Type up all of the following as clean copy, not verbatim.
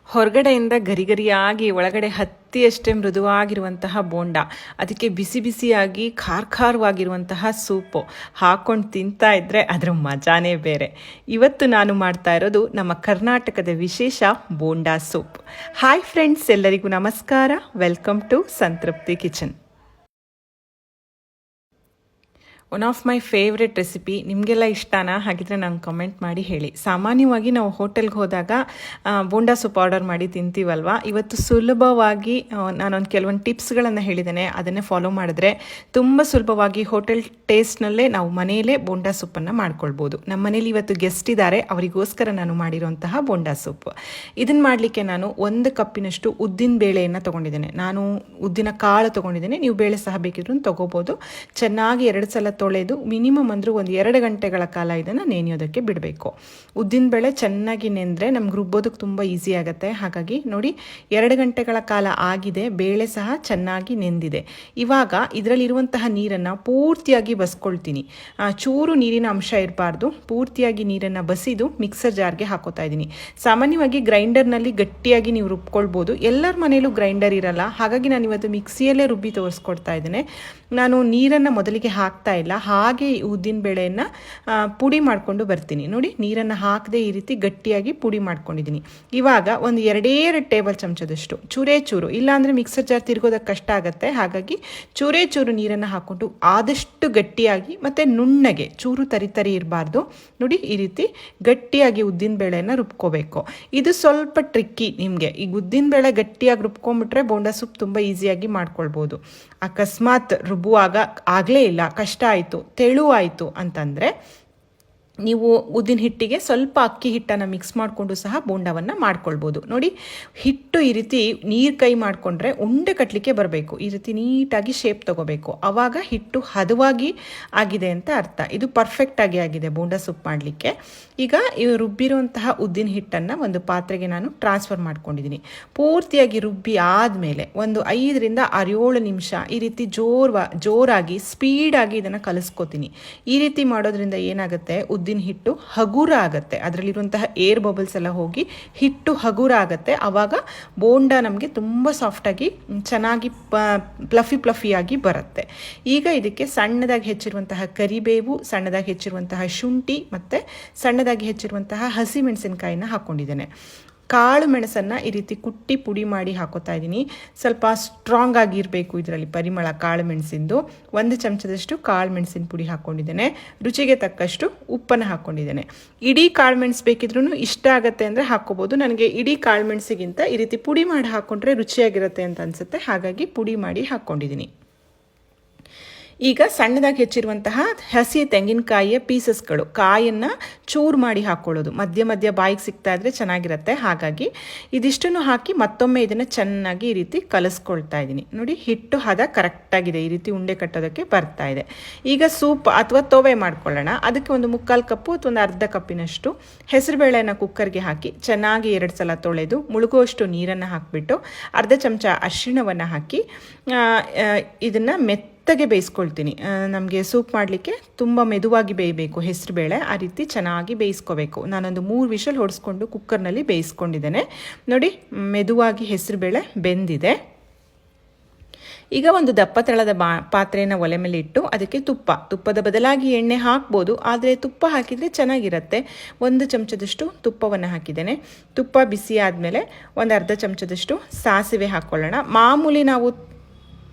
ಹೊರಗಡೆಯಿಂದ ಗರಿಗರಿಯಾಗಿ ಒಳಗಡೆ ಹತ್ತಿಯಷ್ಟೇ ಮೃದುವಾಗಿರುವಂತಹ ಬೋಂಡ, ಅದಕ್ಕೆ ಬಿಸಿ ಬಿಸಿಯಾಗಿ ಖಾರವಾಗಿರುವಂತಹ ಸೂಪು ಹಾಕ್ಕೊಂಡು ತಿಂತಾ ಇದ್ದರೆ ಅದರ ಮಜಾನೇ ಬೇರೆ. ಇವತ್ತು ನಾನು ಮಾಡ್ತಾ ಇರೋದು ನಮ್ಮ ಕರ್ನಾಟಕದ ವಿಶೇಷ ಬೋಂಡಾ ಸೂಪ್. ಹಾಯ್ ಫ್ರೆಂಡ್ಸ್, ಎಲ್ಲರಿಗೂ ನಮಸ್ಕಾರ. ವೆಲ್ಕಮ್ ಟು ಸಂತೃಪ್ತಿ kitchen. One of my favourite recipe. ನಿಮಗೆಲ್ಲ ಇಷ್ಟನಾ? ಹಾಗಿದ್ರೆ ನಂಗೆ ಕಮೆಂಟ್ ಮಾಡಿ ಹೇಳಿ. ಸಾಮಾನ್ಯವಾಗಿ ನಾವು ಹೋಟೆಲ್ಗೆ ಹೋದಾಗ ಬೋಂಡಾ ಸೂಪ್ ಆರ್ಡರ್ ಮಾಡಿ ತಿಂತೀವಲ್ವ. ಇವತ್ತು ಸುಲಭವಾಗಿ ನಾನೊಂದು ಕೆಲವೊಂದು ಟಿಪ್ಸ್ಗಳನ್ನು ಹೇಳಿದ್ದೇನೆ, ಅದನ್ನೇ ಫಾಲೋ ಮಾಡಿದ್ರೆ ತುಂಬ ಸುಲಭವಾಗಿ ಹೋಟೆಲ್ ಟೇಸ್ಟ್ನಲ್ಲೇ ನಾವು ಮನೆಯಲ್ಲೇ ಬೋಂಡಾ ಸೂಪನ್ನು ಮಾಡ್ಕೊಳ್ಬೋದು. ನಮ್ಮ ಮನೇಲಿ ಇವತ್ತು ಗೆಸ್ಟ್ ಇದ್ದಾರೆ, ಅವರಿಗೋಸ್ಕರ ನಾನು ಮಾಡಿರುವಂತಹ ಬೋಂಡಾ ಸೂಪ್. ಇದನ್ನು ಮಾಡಲಿಕ್ಕೆ ನಾನು 1 ಕಪ್ಪಿನಷ್ಟು ಉದ್ದಿನ ಬೇಳೆಯನ್ನು ತೊಗೊಂಡಿದ್ದೇನೆ. ನಾನು ಉದ್ದಿನ ಕಾಳು ತೊಗೊಂಡಿದ್ದೇನೆ, ನೀವು ಬೇಳೆ ಸಹ ಬೇಕಿದ್ರೂ ತೊಗೋಬೋದು. ಚೆನ್ನಾಗಿ 2 ಸಲ ತೊಳೆದು ಮಿನಿಮಮ್ ಅಂದರೂ ಒಂದು 2 ಗಂಟೆಗಳ ಕಾಲ ಇದನ್ನು ನೆನೆಯೋದಕ್ಕೆ ಬಿಡಬೇಕು. ಉದ್ದಿನ ಬೇಳೆ ಚೆನ್ನಾಗಿ ನೆಂದರೆ ನಮ್ಗೆ ರುಬ್ಬೋದಕ್ಕೆ ತುಂಬ ಈಸಿ ಆಗುತ್ತೆ. ಹಾಗಾಗಿ ನೋಡಿ, 2 ಗಂಟೆಗಳ ಕಾಲ ಆಗಿದೆ, ಬೇಳೆ ಸಹ ಚೆನ್ನಾಗಿ ನೆಂದಿದೆ. ಇವಾಗ ಇದರಲ್ಲಿರುವಂತಹ ನೀರನ್ನು ಪೂರ್ತಿಯಾಗಿ ಬಸ್ಕೊಳ್ತೀನಿ. ಚೂರು ನೀರಿನ ಅಂಶ ಇರಬಾರ್ದು. ಪೂರ್ತಿಯಾಗಿ ನೀರನ್ನು ಬಸಿದು ಮಿಕ್ಸರ್ ಜಾರ್ಗೆ ಹಾಕೋತಾ ಇದ್ದೀನಿ. ಸಾಮಾನ್ಯವಾಗಿ ಗ್ರೈಂಡರ್ನಲ್ಲಿ ಗಟ್ಟಿಯಾಗಿ ನೀವು ರುಬ್ಕೊಳ್ಬೋದು. ಎಲ್ಲರ ಮನೇಲೂ ಗ್ರೈಂಡರ್ ಇರಲ್ಲ, ಹಾಗಾಗಿ ನಾನು ಇವತ್ತು ಮಿಕ್ಸಿಯಲ್ಲೇ ರುಬ್ಬಿ ತೋರಿಸ್ಕೊಡ್ತಾ ಇದ್ದೇನೆ. ನಾನು ನೀರನ್ನು ಮೊದಲಿಗೆ ಹಾಕ್ತಾ ಇಲ್ಲ, ಹಾಗೆ ಉದ್ದಿನ ಬೇಳೆಯನ್ನು ಪುಡಿ ಮಾಡಿಕೊಂಡು ಬರ್ತೀನಿ. ನೋಡಿ, ನೀರನ್ನು ಹಾಕದೆ ಈ ರೀತಿ ಗಟ್ಟಿಯಾಗಿ ಪುಡಿ ಮಾಡ್ಕೊಂಡಿದ್ದೀನಿ. ಇವಾಗ ಒಂದು 2 ಟೇಬಲ್ ಚಮಚದಷ್ಟು ಚೂರೇ ಚೂರು, ಇಲ್ಲಾಂದರೆ ಮಿಕ್ಸರ್ ಜಾರ್ ತಿರ್ಗೋದಕ್ಕೆ ಕಷ್ಟ ಆಗುತ್ತೆ, ಹಾಗಾಗಿ ಚೂರೇ ಚೂರು ನೀರನ್ನು ಹಾಕ್ಕೊಂಡು ಆದಷ್ಟು ಗಟ್ಟಿಯಾಗಿ ಮತ್ತು ನುಣ್ಣಗೆ, ಚೂರು ತರಿ ಇರಬಾರ್ದು. ನೋಡಿ, ಈ ರೀತಿ ಗಟ್ಟಿಯಾಗಿ ಉದ್ದಿನ ಬೇಳೆಯನ್ನು ರುಬ್ಕೋಬೇಕು. ಇದು ಸ್ವಲ್ಪ ಟ್ರಿಕ್ಕಿ ನಿಮಗೆ. ಈಗ ಉದ್ದಿನ ಬೇಳೆ ಗಟ್ಟಿಯಾಗಿ ರುಬ್ಕೊಂಡ್ಬಿಟ್ರೆ ಬೋಂಡಾ ಸೂಪ್ ತುಂಬ ಈಸಿಯಾಗಿ ಮಾಡ್ಕೊಳ್ಬೋದು. ಅಕಸ್ಮಾತ್ ರುಬ್ಬುವಾಗ ಆಗಲೇ ಇಲ್ಲ, ಕಷ್ಟ ಆಯಿತು, ತೆಳುವಾಯಿತು ಅಂತಂದರೆ ನೀವು ಉದ್ದಿನ ಹಿಟ್ಟಿಗೆ ಸ್ವಲ್ಪ ಅಕ್ಕಿ ಹಿಟ್ಟನ್ನು ಮಿಕ್ಸ್ ಮಾಡಿಕೊಂಡು ಸಹ ಬೋಂಡವನ್ನು ಮಾಡ್ಕೊಳ್ಬೋದು. ನೋಡಿ, ಹಿಟ್ಟು ಈ ರೀತಿ ನೀರು ಕೈ ಮಾಡಿಕೊಂಡ್ರೆ ಉಂಡೆ ಕಟ್ಟಲಿಕ್ಕೆ ಬರಬೇಕು. ಈ ರೀತಿ ನೀಟಾಗಿ ಶೇಪ್ ತೊಗೋಬೇಕು, ಆವಾಗ ಹಿಟ್ಟು ಹದವಾಗಿ ಆಗಿದೆ ಅಂತ ಅರ್ಥ. ಇದು ಪರ್ಫೆಕ್ಟಾಗಿ ಆಗಿದೆ ಬೋಂಡಾ ಸೂಪ್ ಮಾಡಲಿಕ್ಕೆ. ಈಗ ರುಬ್ಬಿರುವಂತಹ ಉದ್ದಿನ ಹಿಟ್ಟನ್ನು ಒಂದು ಪಾತ್ರೆಗೆ ನಾನು ಟ್ರಾನ್ಸ್ಫರ್ ಮಾಡ್ಕೊಂಡಿದ್ದೀನಿ. ಪೂರ್ತಿಯಾಗಿ ರುಬ್ಬಿ ಆದಮೇಲೆ ಒಂದು 5ರಿಂದ 7 ನಿಮಿಷ ಈ ರೀತಿ ಜೋರಾಗಿ ಸ್ಪೀಡಾಗಿ ಇದನ್ನು ಕಲಿಸ್ಕೋತೀನಿ. ಈ ರೀತಿ ಮಾಡೋದ್ರಿಂದ ಏನಾಗುತ್ತೆ, ಉದ್ದಿನ ಹಿಟ್ಟು ಹಗುರ ಆಗುತ್ತೆ, ಅದರಲ್ಲಿರುವಂತಹ ಏರ್ ಬಬಲ್ಸ್ ಎಲ್ಲ ಹೋಗಿ ಹಿಟ್ಟು ಹಗುರ ಆಗುತ್ತೆ. ಆವಾಗ ಬೋಂಡಾ ನಮಗೆ ತುಂಬ ಸಾಫ್ಟಾಗಿ ಚೆನ್ನಾಗಿ ಪ್ಲಫಿಯಾಗಿ ಬರುತ್ತೆ. ಈಗ ಇದಕ್ಕೆ ಸಣ್ಣದಾಗಿ ಹೆಚ್ಚಿರುವಂತಹ ಕರಿಬೇವು, ಸಣ್ಣದಾಗಿ ಹೆಚ್ಚಿರುವಂತಹ ಶುಂಠಿ ಮತ್ತು ಸಣ್ಣದಾಗಿ ಹೆಚ್ಚಿರುವಂತಹ ಹಸಿಮೆಣಸಿನಕಾಯಿನ ಹಾಕ್ಕೊಂಡಿದ್ದೇನೆ. ಕಾಳು ಮೆಣಸನ್ನು ಈ ರೀತಿ ಕುಟ್ಟಿ ಪುಡಿ ಮಾಡಿ ಹಾಕೋತಾ ಇದ್ದೀನಿ. ಸ್ವಲ್ಪ ಸ್ಟ್ರಾಂಗ್ ಆಗಿರಬೇಕು ಇದರಲ್ಲಿ ಪರಿಮಳ ಕಾಳು ಮೆಣಸಿಂದು. 1 ಚಮಚದಷ್ಟು ಕಾಳು ಮೆಣಸಿನ ಪುಡಿ ಹಾಕ್ಕೊಂಡಿದ್ದೇನೆ. ರುಚಿಗೆ ತಕ್ಕಷ್ಟು ಉಪ್ಪನ್ನು ಹಾಕ್ಕೊಂಡಿದ್ದೇನೆ. ಇಡೀ ಕಾಳು ಮೆಣಸು ಬೇಕಿದ್ರೂ ಇಷ್ಟ ಆಗುತ್ತೆ ಅಂದರೆ ಹಾಕ್ಕೋಬೋದು. ನನಗೆ ಇಡೀ ಕಾಳು ಮೆಣಸಿಗಿಂತ ಈ ರೀತಿ ಪುಡಿ ಮಾಡಿ ಹಾಕ್ಕೊಂಡ್ರೆ ರುಚಿಯಾಗಿರುತ್ತೆ ಅಂತ ಅನಿಸುತ್ತೆ, ಹಾಗಾಗಿ ಪುಡಿ ಮಾಡಿ ಹಾಕ್ಕೊಂಡಿದ್ದೀನಿ. ಈಗ ಸಣ್ಣದಾಗಿ ಹೆಚ್ಚಿರುವಂತಹ ಹಸಿ ತೆಂಗಿನಕಾಯಿಯ ಪೀಸಸ್ಗಳು, ಕಾಯನ್ನು ಚೂರು ಮಾಡಿ ಹಾಕ್ಕೊಳ್ಳೋದು, ಮಧ್ಯ ಬಾಯಿಗೆ ಸಿಗ್ತಾ ಇದ್ರೆ ಚೆನ್ನಾಗಿರುತ್ತೆ. ಹಾಗಾಗಿ ಇದಿಷ್ಟನ್ನು ಹಾಕಿ ಮತ್ತೊಮ್ಮೆ ಇದನ್ನು ಚೆನ್ನಾಗಿ ಈ ರೀತಿ ಕಲಿಸ್ಕೊಳ್ತಾ ಇದ್ದೀನಿ. ನೋಡಿ, ಹಿಟ್ಟು ಹದ ಕರೆಕ್ಟಾಗಿದೆ, ಈ ರೀತಿ ಉಂಡೆ ಕಟ್ಟೋದಕ್ಕೆ ಬರ್ತಾ ಇದೆ. ಈಗ ಸೂಪ್ ಅಥವಾ ತೊವೆ ಮಾಡ್ಕೊಳ್ಳೋಣ. ಅದಕ್ಕೆ ಒಂದು 3/4 ಕಪ್ಪು ಅಥವಾ ಒಂದು ಅರ್ಧ ಕಪ್ಪಿನಷ್ಟು ಹೆಸರುಬೇಳೆಯನ್ನು ಕುಕ್ಕರ್ಗೆ ಹಾಕಿ ಚೆನ್ನಾಗಿ 2 ಸಲ ತೊಳೆದು ಮುಳುಗುವಷ್ಟು ನೀರನ್ನು ಹಾಕಿಬಿಟ್ಟು ಅರ್ಧ ಚಮಚ ಅರಿಶಿಣವನ್ನು ಹಾಕಿ ಇದನ್ನು ಮೆತ್ತಗೆ ಬೇಯಿಸ್ಕೊಳ್ತೀನಿ. ನಮಗೆ ಸೂಪ್ ಮಾಡಲಿಕ್ಕೆ ತುಂಬ ಮೆದುವಾಗಿ ಬೇಯಬೇಕು ಹೆಸರುಬೇಳೆ, ಆ ರೀತಿ ಚೆನ್ನಾಗಿ ಬೇಯಿಸ್ಕೋಬೇಕು. ನಾನೊಂದು 3 ವಿಷಲ್ ಹೊಡೆಸ್ಕೊಂಡು ಕುಕ್ಕರ್ನಲ್ಲಿ ಬೇಯಿಸ್ಕೊಂಡಿದ್ದೇನೆ. ನೋಡಿ, ಮೆದುವಾಗಿ ಹೆಸರುಬೇಳೆ ಬೆಂದಿದೆ. ಈಗ ಒಂದು ದಪ್ಪ ತಳದ ಪಾತ್ರೆಯನ್ನು ಒಲೆ ಮೇಲೆ ಇಟ್ಟು ಅದಕ್ಕೆ ತುಪ್ಪದ ಬದಲಾಗಿ ಎಣ್ಣೆ ಹಾಕ್ಬೋದು, ಆದರೆ ತುಪ್ಪ ಹಾಕಿದರೆ ಚೆನ್ನಾಗಿರುತ್ತೆ. 1 ಚಮಚದಷ್ಟು ತುಪ್ಪವನ್ನು ಹಾಕಿದ್ದೇನೆ. ತುಪ್ಪ ಬಿಸಿ ಆದಮೇಲೆ ಒಂದು ಅರ್ಧ ಚಮಚದಷ್ಟು ಸಾಸಿವೆ ಹಾಕ್ಕೊಳ್ಳೋಣ. ಮಾಮೂಲಿ ನಾವು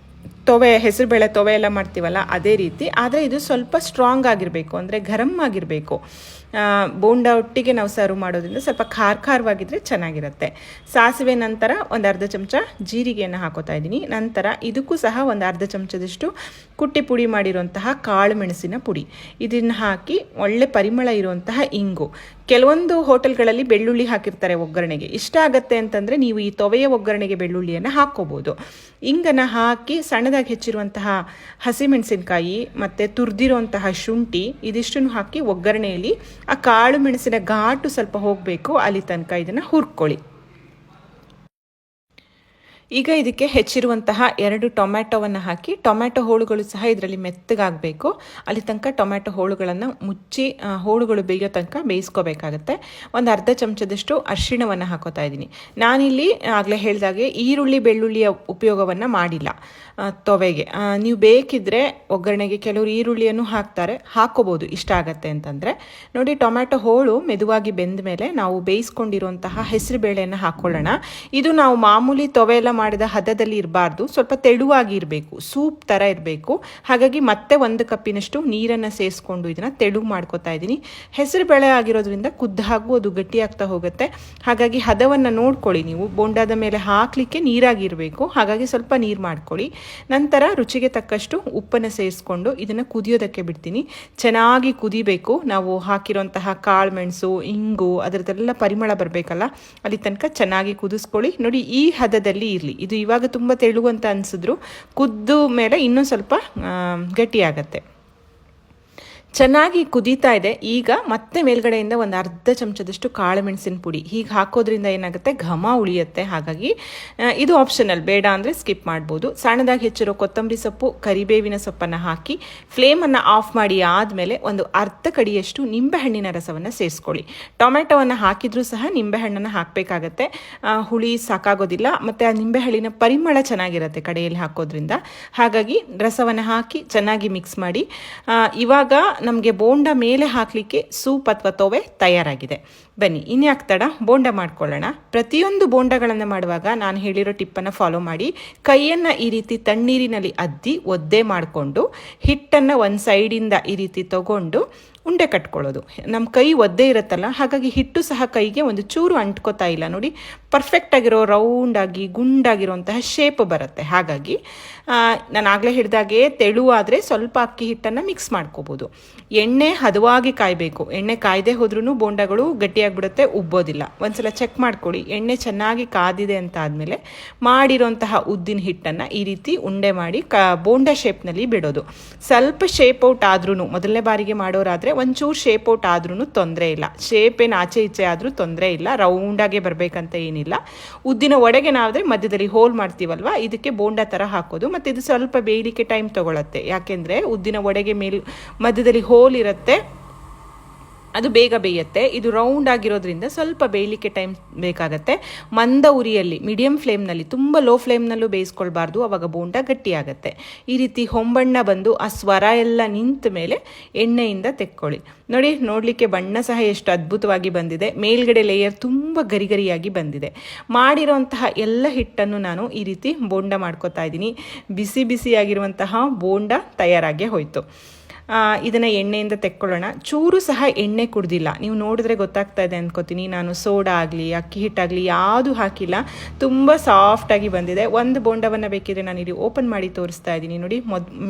ಹೆಸರುಬೇಳೆ ತೊವೆ ಎಲ್ಲ ಮಾಡ್ತೀವಲ್ಲ ಅದೇ ರೀತಿ, ಆದರೆ ಇದು ಸ್ವಲ್ಪ ಸ್ಟ್ರಾಂಗ್ ಆಗಿರಬೇಕು, ಅಂದರೆ ಗರಂ ಆಗಿರಬೇಕು. ಬೋಂಡಾ ಒಟ್ಟಿಗೆ ನಾವು ಸರ್ವ್ ಮಾಡೋದ್ರಿಂದ ಸ್ವಲ್ಪ ಖಾರವಾಗಿದ್ದರೆ ಚೆನ್ನಾಗಿರುತ್ತೆ. ಸಾಸಿವೆ ನಂತರ ಒಂದು ಅರ್ಧ ಚಮಚ ಜೀರಿಗೆಯನ್ನು ಹಾಕೋತಾ ಇದ್ದೀನಿ. ನಂತರ ಇದಕ್ಕೂ ಸಹ ಒಂದು ಅರ್ಧ ಚಮಚದಷ್ಟು ಕುಟ್ಟಿ ಪುಡಿ ಮಾಡಿರುವಂತಹ ಕಾಳು ಮೆಣಸಿನ ಪುಡಿ, ಇದನ್ನು ಹಾಕಿ ಒಳ್ಳೆ ಪರಿಮಳ ಇರುವಂತಹ ಇಂಗು. ಕೆಲವೊಂದು ಹೋಟೆಲ್ಗಳಲ್ಲಿ ಬೆಳ್ಳುಳ್ಳಿ ಹಾಕಿರ್ತಾರೆ ಒಗ್ಗರಣೆಗೆ, ಇಷ್ಟ ಆಗುತ್ತೆ ಅಂತಂದರೆ ನೀವು ಈ ತೊವೆಯ ಒಗ್ಗರಣೆಗೆ ಬೆಳ್ಳುಳ್ಳಿಯನ್ನು ಹಾಕ್ಕೋಬೋದು. ಇಂಗನ್ನು ಹಾಕಿ ಸಣ್ಣದಾಗಿ ಹೆಚ್ಚಿರುವಂತಹ ಹಸಿಮೆಣಸಿನಕಾಯಿ ಮತ್ತು ತುರಿದಿರುವಂತಹ ಶುಂಠಿ ಇದಿಷ್ಟನ್ನು ಹಾಕಿ ಒಗ್ಗರಣೆಯಲ್ಲಿ ಆ ಕಾಳು ಮೆಣಸಿನ ಘಾಟು ಸ್ವಲ್ಪ ಹೋಗಬೇಕು, ಅಲ್ಲಿ ತನಕ ಇದನ್ನು ಹುರ್ಕೊಳ್ಳಿ. ಈಗ ಇದಕ್ಕೆ ಹೆಚ್ಚಿರುವಂತಹ 2 ಟೊಮ್ಯಾಟೊವನ್ನು ಹಾಕಿ, ಟೊಮ್ಯಾಟೊ ಹೋಳುಗಳು ಸಹ ಇದರಲ್ಲಿ ಮೆತ್ತಗಾಗಬೇಕು. ಅಲ್ಲಿ ತನಕ ಟೊಮ್ಯಾಟೊ ಹೋಳುಗಳನ್ನು ಮುಚ್ಚಿ ಹೋಳುಗಳು ಬೇಯೋ ತನಕ ಬೇಯಿಸ್ಕೋಬೇಕಾಗತ್ತೆ. ಒಂದು ಅರ್ಧ ಚಮಚದಷ್ಟು ಅರಿಶಿಣವನ್ನು ಹಾಕೋತಾ ಇದ್ದೀನಿ. ನಾನಿಲ್ಲಿ ಆಗಲೇ ಹೇಳಿದಾಗೆ ಈರುಳ್ಳಿ ಬೆಳ್ಳುಳ್ಳಿಯ ಉಪಯೋಗವನ್ನು ಮಾಡಿಲ್ಲ ತೊವೆಗೆ. ನೀವು ಬೇಕಿದ್ದರೆ ಒಗ್ಗರಣೆಗೆ ಕೆಲವರು ಈರುಳ್ಳಿಯನ್ನು ಹಾಕೋಬೋದು ಇಷ್ಟ ಆಗತ್ತೆ ಅಂತಂದರೆ. ನೋಡಿ, ಟೊಮ್ಯಾಟೊ ಹೋಳು ಮೆದುವಾಗಿ ಬೆಂದ ಮೇಲೆ ನಾವು ಬೇಯಿಸ್ಕೊಂಡಿರುವಂತಹ ಹೆಸರು ಬೇಳೆಯನ್ನು ಹಾಕ್ಕೊಳ್ಳೋಣ. ಇದು ನಾವು ಮಾಮೂಲಿ ತೊವೆ ಎಲ್ಲ ಮಾಡಿದ ಹದದಲ್ಲಿ ಇರಬಾರ್ದು, ಸ್ವಲ್ಪ ತೆಳುವಾಗಿ ಇರಬೇಕು, ಸೂಪ್ ಥರ ಇರಬೇಕು. ಹಾಗಾಗಿ ಮತ್ತೆ 1 ಕಪ್ಪಿನಷ್ಟು ನೀರನ್ನು ಸೇರಿಸ್ಕೊಂಡು ಇದನ್ನು ತೆಳು ಮಾಡ್ಕೋತಾ ಇದ್ದೀನಿ. ಹೆಸರು ಬೇಳೆ ಆಗಿರೋದ್ರಿಂದ ಕುದ್ದಾಗೂ ಅದು ಗಟ್ಟಿಯಾಗ್ತಾ ಹೋಗುತ್ತೆ. ಹಾಗಾಗಿ ಹದವನ್ನು ನೋಡ್ಕೊಳ್ಳಿ. ನೀವು ಬೋಂಡಾದ ಮೇಲೆ ಹಾಕಲಿಕ್ಕೆ ನೀರಾಗಿರಬೇಕು, ಹಾಗಾಗಿ ಸ್ವಲ್ಪ ನೀರು ಮಾಡ್ಕೊಳ್ಳಿ. ನಂತರ ರುಚಿಗೆ ತಕ್ಕಷ್ಟು ಉಪ್ಪನ್ನು ಸೇರಿಸ್ಕೊಂಡು ಇದನ್ನು ಕುದಿಯೋದಕ್ಕೆ ಬಿಡ್ತೀನಿ. ಚೆನ್ನಾಗಿ ಕುದಿಬೇಕು. ನಾವು ಹಾಕಿರೋಂತಹ ಕಾಳು ಮೆಣಸು, ಇಂಗು ಅದರದ್ದೆಲ್ಲ ಪರಿಮಳ ಬರಬೇಕಲ್ಲ, ಅಲ್ಲಿ ತನಕ ಚೆನ್ನಾಗಿ ಕುದಿಸ್ಕೊಳ್ಳಿ. ನೋಡಿ, ಈ ಹದದಲ್ಲಿ ಇರಲಿ. ಇದು ಇವಾಗ ತುಂಬ ತೆಳು ಅಂತ ಅನಿಸಿದ್ರು ಕುದ್ದು ಮೇಲೆ ಇನ್ನೂ ಸ್ವಲ್ಪ ಗಟ್ಟಿಯಾಗತ್ತೆ. ಚೆನ್ನಾಗಿ ಕುದೀತಾ ಇದೆ. ಈಗ ಮತ್ತೆ ಮೇಲ್ಗಡೆಯಿಂದ ಒಂದು ಅರ್ಧ ಚಮಚದಷ್ಟು ಕಾಳು ಮೆಣಸಿನ ಪುಡಿ ಹೀಗೆ ಹಾಕೋದ್ರಿಂದ ಏನಾಗುತ್ತೆ, ಘಮ ಉಳಿಯುತ್ತೆ. ಹಾಗಾಗಿ ಇದು ಆಪ್ಷನಲ್, ಬೇಡ ಅಂದರೆ ಸ್ಕಿಪ್ ಮಾಡ್ಬೋದು. ಸಣ್ಣದಾಗಿ ಹೆಚ್ಚಿರೋ ಕೊತ್ತಂಬರಿ ಸೊಪ್ಪು, ಕರಿಬೇವಿನ ಸೊಪ್ಪನ್ನು ಹಾಕಿ ಫ್ಲೇಮನ್ನು ಆಫ್ ಮಾಡಿ ಆದಮೇಲೆ ಒಂದು ಅರ್ಧ ಕಡಿಯಷ್ಟು ನಿಂಬೆಹಣ್ಣಿನ ರಸವನ್ನು ಸೇರಿಸ್ಕೊಳ್ಳಿ. ಟೊಮೆಟೊವನ್ನು ಹಾಕಿದ್ರೂ ಸಹ ನಿಂಬೆಹಣ್ಣನ್ನು ಹಾಕಬೇಕಾಗತ್ತೆ. ಹುಳಿ ಸಾಕಾಗೋದಿಲ್ಲ, ಮತ್ತು ಆ ನಿಂಬೆಹಣ್ಣಿನ ಪರಿಮಳ ಚೆನ್ನಾಗಿರುತ್ತೆ ಕಡೆಯಲ್ಲಿ ಹಾಕೋದ್ರಿಂದ. ಹಾಗಾಗಿ ರಸವನ್ನು ಹಾಕಿ ಚೆನ್ನಾಗಿ ಮಿಕ್ಸ್ ಮಾಡಿ. ಇವಾಗ ನಮಗೆ ಬೋಂಡ ಮೇಲೆ ಹಾಕಲಿಕ್ಕೆ ಸೂಪ್ ಅಥವಾ ತೊವೆ ತಯಾರಾಗಿದೆ. ಬನ್ನಿ, ಇನ್ಯಾಕೆ ತಡ, ಬೋಂಡ ಮಾಡ್ಕೊಳ್ಳೋಣ. ಪ್ರತಿಯೊಂದು ಬೋಂಡಗಳನ್ನು ಮಾಡುವಾಗ ನಾನು ಹೇಳಿರೋ ಟಿಪ್ಪನ್ನು ಫಾಲೋ ಮಾಡಿ. ಕೈಯನ್ನು ಈ ರೀತಿ ತಣ್ಣೀರಿನಲ್ಲಿ ಅದ್ದಿ ಒದ್ದೆ ಮಾಡಿಕೊಂಡು ಹಿಟ್ಟನ್ನು ಒಂದು ಸೈಡಿಂದ ಈ ರೀತಿ ತಗೊಂಡು ಉಂಡೆ ಕಟ್ಕೊಳ್ಳೋದು. ನಮ್ಮ ಕೈ ಒದ್ದೆ ಇರುತ್ತಲ್ಲ, ಹಾಗಾಗಿ ಹಿಟ್ಟು ಸಹ ಕೈಗೆ ಒಂದು ಚೂರು ಅಂಟ್ಕೋತಾ ಇಲ್ಲ. ನೋಡಿ, ಪರ್ಫೆಕ್ಟಾಗಿರೋ ರೌಂಡಾಗಿ ಗುಂಡಾಗಿರೋಂತಹ ಶೇಪ್ ಬರುತ್ತೆ. ಹಾಗಾಗಿ ನಾನು ಆಗಲೇ ಹಿಡಿದಾಗೆ ತೆಳುವಾದರೆ ಸ್ವಲ್ಪ ಅಕ್ಕಿ ಹಿಟ್ಟನ್ನು ಮಿಕ್ಸ್ ಮಾಡ್ಕೋಬೋದು. ಎಣ್ಣೆ ಹದವಾಗಿ ಕಾಯಬೇಕು. ಎಣ್ಣೆ ಕಾಯ್ದೆ ಹೋದ್ರೂ ಬೋಂಡಗಳು ಗಟ್ಟಿಯಾಗಿಬಿಡುತ್ತೆ, ಉಬ್ಬೋದಿಲ್ಲ. ಒಂದ್ಸಲ ಚೆಕ್ ಮಾಡ್ಕೊಳ್ಳಿ. ಎಣ್ಣೆ ಚೆನ್ನಾಗಿ ಕಾದಿದೆ ಅಂತ ಆದಮೇಲೆ ಮಾಡಿರೋಂತಹ ಉದ್ದಿನ ಹಿಟ್ಟನ್ನು ಈ ರೀತಿ ಉಂಡೆ ಮಾಡಿ ಬೋಂಡ ಶೇಪ್ನಲ್ಲಿ ಬಿಡೋದು. ಸ್ವಲ್ಪ ಶೇಪ್ ಔಟ್ ಆದ್ರೂ, ಮೊದಲನೇ ಬಾರಿಗೆ ಮಾಡೋರಾದರೆ ಒಂಚೂರು ಶೇಪ್ ಔಟ್ ಆದ್ರೂ ತೊಂದರೆ ಇಲ್ಲ. ಶೇಪ್ ಏನು ಆಚೆ ಈಚೆ ಆದರೂ ತೊಂದರೆ ಇಲ್ಲ, ರೌಂಡಾಗೆ ಬರಬೇಕಂತ ಏನಿಲ್ಲ. ಉದ್ದಿನ ಒಡೆಗೆನಾದರೆ ಮಧ್ಯದಲ್ಲಿ ಹೋಲ್ ಮಾಡ್ತೀವಲ್ವ, ಇದಕ್ಕೆ ಬೋಂಡ ಥರ ಹಾಕೋದು. ಮತ್ತು ಇದು ಸ್ವಲ್ಪ ಬೇಯಲಿಕ್ಕೆ ಟೈಮ್ ತೊಗೊಳತ್ತೆ. ಯಾಕೆಂದರೆ ಉದ್ದಿನ ಒಡೆಗೆ ಮಧ್ಯದಲ್ಲಿ ಹೋಲ್ ಇರುತ್ತೆ, ಅದು ಬೇಗ ಬೇಯುತ್ತೆ. ಇದು ರೌಂಡ್ ಆಗಿರೋದ್ರಿಂದ ಸ್ವಲ್ಪ ಬೇಯಲಿಕ್ಕೆ ಟೈಮ್ ಬೇಕಾಗತ್ತೆ. ಮಂದ ಉರಿಯಲ್ಲಿ, ಮೀಡಿಯಂ ಫ್ಲೇಮ್ನಲ್ಲಿ, ತುಂಬ ಲೋ ಫ್ಲೇಮ್ನಲ್ಲೂ ಬೇಯಿಸ್ಕೊಳ್ಬಾರ್ದು, ಆವಾಗ ಬೋಂಡ ಗಟ್ಟಿಯಾಗತ್ತೆ. ಈ ರೀತಿ ಹೊಂಬಣ್ಣ ಬಂದು ಆ ಸ್ವರ ಎಲ್ಲ ನಿಂತ ಮೇಲೆ ಎಣ್ಣೆಯಿಂದ ತೆಕ್ಕೊಳ್ಳಿ. ನೋಡಿ, ನೋಡಲಿಕ್ಕೆ ಬಣ್ಣ ಸಹ ಎಷ್ಟು ಅದ್ಭುತವಾಗಿ ಬಂದಿದೆ. ಮೇಲ್ಗಡೆ ಲೇಯರ್ ತುಂಬ ಗರಿಗರಿಯಾಗಿ ಬಂದಿದೆ. ಮಾಡಿರೋಂತಹ ಎಲ್ಲ ಹಿಟ್ಟನ್ನು ನಾನು ಈ ರೀತಿ ಬೋಂಡ ಮಾಡ್ಕೋತಾ ಇದ್ದೀನಿ. ಬಿಸಿ ಬಿಸಿಯಾಗಿರುವಂತಹ ಬೋಂಡ ತಯಾರಾಗೇ ಹೋಯಿತು. ಇದನ್ನು ಎಣ್ಣೆಯಿಂದ ತೆಕ್ಕೊಳ್ಳೋಣ. ಚೂರು ಸಹ ಎಣ್ಣೆ ಕುಡ್ದಿಲ್ಲ. ನೀವು ನೋಡಿದ್ರೆ ಗೊತ್ತಾಗ್ತಾ ಇದೆ ಅಂದ್ಕೋತೀನಿ. ನಾನು ಸೋಡಾ ಆಗಲಿ ಅಕ್ಕಿ ಹಿಟ್ಟಾಗಲಿ ಯಾವುದು ಹಾಕಿಲ್ಲ. ತುಂಬ ಸಾಫ್ಟಾಗಿ ಬಂದಿದೆ. ಒಂದು ಬೋಂಡವನ್ನು ಬೇಕಿದ್ರೆ ನಾನು ಇಲ್ಲಿ ಓಪನ್ ಮಾಡಿ ತೋರಿಸ್ತಾ ಇದ್ದೀನಿ. ನೋಡಿ,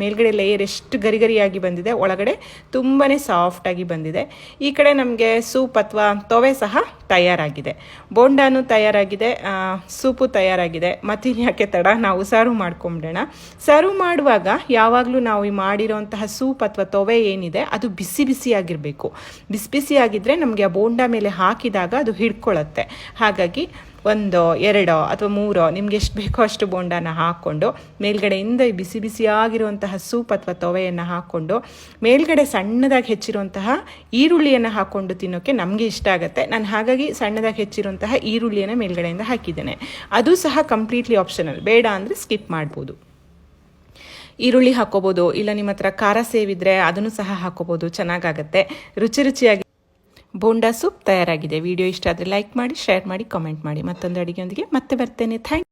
ಮೇಲ್ಗಡೆ ಲೇಯರ್ ಎಷ್ಟು ಗರಿಗರಿಯಾಗಿ ಬಂದಿದೆ, ಒಳಗಡೆ ತುಂಬಾ ಸಾಫ್ಟಾಗಿ ಬಂದಿದೆ. ಈ ಕಡೆ ನಮಗೆ ಸೂಪ್ ಅಥವಾ ತೊವೆ ಸಹ ತಯಾರಾಗಿದೆ. ಬೋಂಡಾನು ತಯಾರಾಗಿದೆ, ಸೂಪು ತಯಾರಾಗಿದೆ. ಮತ್ತಿನ್ಯಾಕೆ ತಡ, ನಾವು ಸರ್ವ್ ಮಾಡ್ಕೊಂಬಿಡೋಣ. ಸರ್ವ್ ಮಾಡುವಾಗ ಯಾವಾಗಲೂ ನಾವು ಮಾಡಿರೋಂತಹ ಸೂಪ್ ಅಥವಾ ತೊವೆ ಏನಿದೆ ಅದು ಬಿಸಿ ಬಿಸಿಯಾಗಿರಬೇಕು. ಬಿಸಿ ಬಿಸಿಯಾಗಿದ್ದರೆ ನಮಗೆ ಆ ಬೋಂಡ ಮೇಲೆ ಹಾಕಿದಾಗ ಅದು ಹಿಡ್ಕೊಳ್ಳುತ್ತೆ. ಹಾಗಾಗಿ 1, 2 ಅಥವಾ 3 ನಿಮ್ಗೆ ಎಷ್ಟು ಬೇಕೋ ಅಷ್ಟು ಬೋಂಡನ ಹಾಕ್ಕೊಂಡು ಮೇಲ್ಗಡೆಯಿಂದ ಬಿಸಿ ಬಿಸಿಯಾಗಿರುವಂತಹ ಸೂಪ್ ಅಥವಾ ತೊವೆಯನ್ನು ಹಾಕ್ಕೊಂಡು ಮೇಲ್ಗಡೆ ಸಣ್ಣದಾಗಿ ಹೆಚ್ಚಿರುವಂತಹ ಈರುಳ್ಳಿಯನ್ನು ಹಾಕ್ಕೊಂಡು ತಿನ್ನೋಕ್ಕೆ ನಮಗೆ ಇಷ್ಟ ಆಗುತ್ತೆ. ನಾನು ಹಾಗಾಗಿ ಸಣ್ಣದಾಗಿ ಹೆಚ್ಚಿರುವಂತಹ ಈರುಳ್ಳಿಯನ್ನು ಮೇಲ್ಗಡೆಯಿಂದ ಹಾಕಿದ್ದೇನೆ. ಅದು ಸಹ ಕಂಪ್ಲೀಟ್ಲಿ ಆಪ್ಷನಲ್, ಬೇಡ ಅಂದರೆ ಸ್ಕಿಪ್ ಮಾಡ್ಬೋದು. ಈರುಳ್ಳಿ ಹಾಕೋಬೋದು, ಇಲ್ಲ ನಿಮ್ಮ ಹತ್ರ ಖಾರ ಸೇವಿದ್ರೆ ಅದನ್ನು ಸಹ ಹಾಕೋಬೋದು, ಚೆನ್ನಾಗಾಗತ್ತೆ. ರುಚಿಯಾಗಿ ಬೋಂಡಾ ಸೂಪ್ ತಯಾರಾಗಿದೆ. ವಿಡಿಯೋ ಇಷ್ಟ ಆದರೆ ಲೈಕ್ ಮಾಡಿ, ಶೇರ್ ಮಾಡಿ, ಕಾಮೆಂಟ್ ಮಾಡಿ. ಮತ್ತೊಂದು ಅಡುಗೆಯೊಂದಿಗೆ ಮತ್ತೆ ಬರ್ತೇನೆ. ಥ್ಯಾಂಕ್